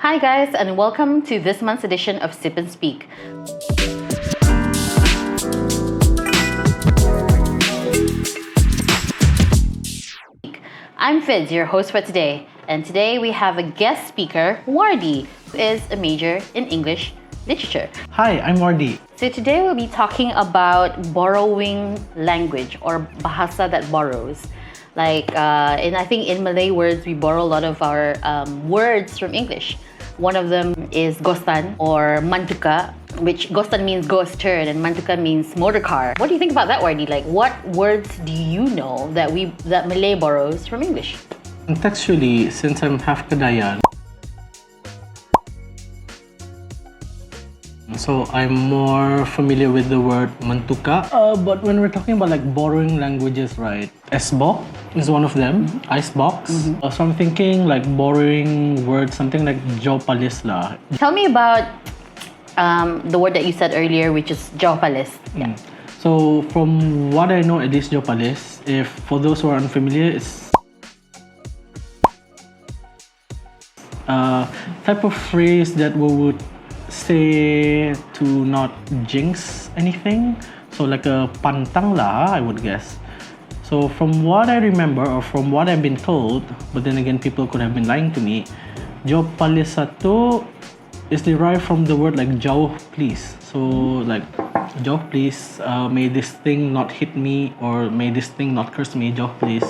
Hi guys, and welcome to this month's edition of Sip and Speak. I'm Fidz, your host for today, and today we have a guest speaker, Wardy, who is a major in English literature. Hi, I'm Wardy. So today we'll be talking about borrowing language or bahasa that borrows. I think in Malay words, we borrow a lot of our words from English. One of them is gostan or mantuka, which gostan means ghost turn and mantuka means motor car. What do you think about that, Wardy? Like, what words do you know that Malay borrows from English? Contextually, since I'm half Kadayan, so I'm more familiar with the word mantuka. But when we're talking about like borrowing languages, right? Esbok is one of them. Icebox. So I'm thinking like borrowing words, something like jopalis lah. Tell me about the word that you said earlier, which is jawpalis. Yeah. So from what I know, at least jopalis, if for those who are unfamiliar, it's a type of phrase that we would say to not jinx anything. So like a pantang lah, I would guess. So from what I remember or from what I've been told, but then again people could have been lying to me, jopalisato is derived from the word like jauh please. So like jauh please, may this thing not hit me, or may this thing not curse me, jauh please.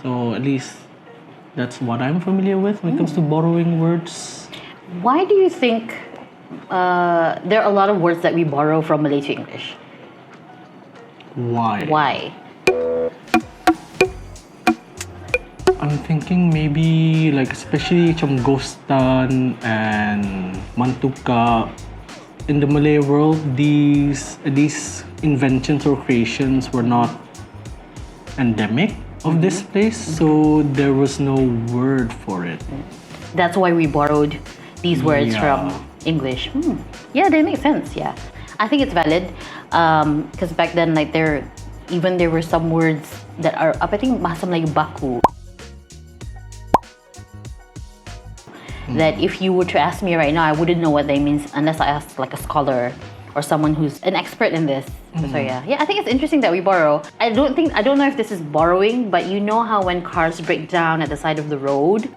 So at least that's what I'm familiar with when it comes to borrowing words. Why do you think there are a lot of words that we borrow from Malay to English? Why? I'm thinking maybe like especially macam ghostan and mantuka. In the Malay world, these inventions or creations were not endemic of this place, so there was no word for it. That's why we borrowed these words from English. Yeah, that makes sense. Yeah, I think it's valid because back then, like there were some words that are up. I think Bahasa Melayu baku. That if you were to ask me right now, I wouldn't know what they means unless I asked like a scholar or someone who's an expert in this. So yeah, I think it's interesting that we borrow. I don't know if this is borrowing, but you know how when cars break down at the side of the road,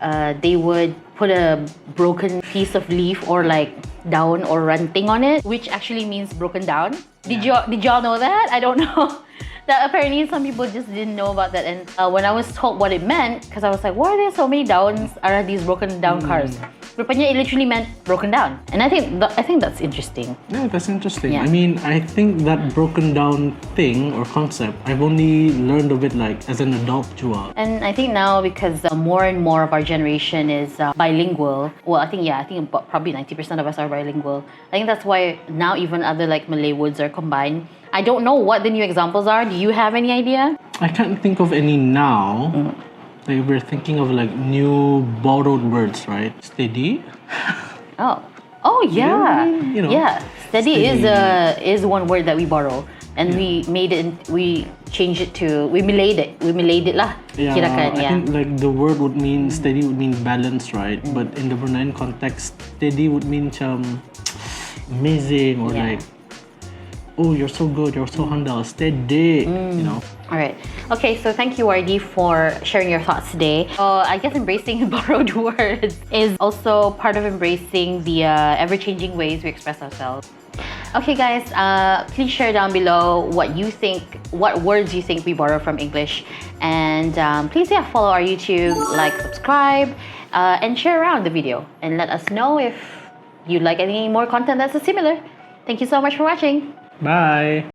they would put a broken piece of leaf or like down or ranting on it, which actually means broken down. Did y'all know that? I don't know. That apparently some people just didn't know about that, and when I was told what it meant, because I was like, why are there so many downs? Are these broken down cars? Rupanya it literally meant broken down, and I think that's interesting. Yeah, that's interesting. Yeah. I mean, I think that broken down thing or concept, I've only learned of it like as an adult jua. And I think now because more and more of our generation is bilingual. Well, I think probably 90% of us are bilingual. I think that's why now even other like Malay words are combined. I don't know what the new examples are. Do you have any idea? I can't think of any now. Like we're thinking of like new borrowed words, right? Steady. Oh yeah. You know, yeah. Steady is one word that we borrow, and we changed it to we Malayed it lah. Yeah, Kirakan, I think like the word would mean steady would mean balance, right? But in the Bruneian context, steady would mean amazing or like, oh, you're so good, you're so handal, steady, you know. All right. Okay, so thank you, Wardy, for sharing your thoughts today. I guess embracing borrowed words is also part of embracing the ever-changing ways we express ourselves. Okay, guys, please share down below what words you think we borrow from English. And please follow our YouTube, like, subscribe, and share around the video. And let us know if you'd like any more content that's similar. Thank you so much for watching. Bye.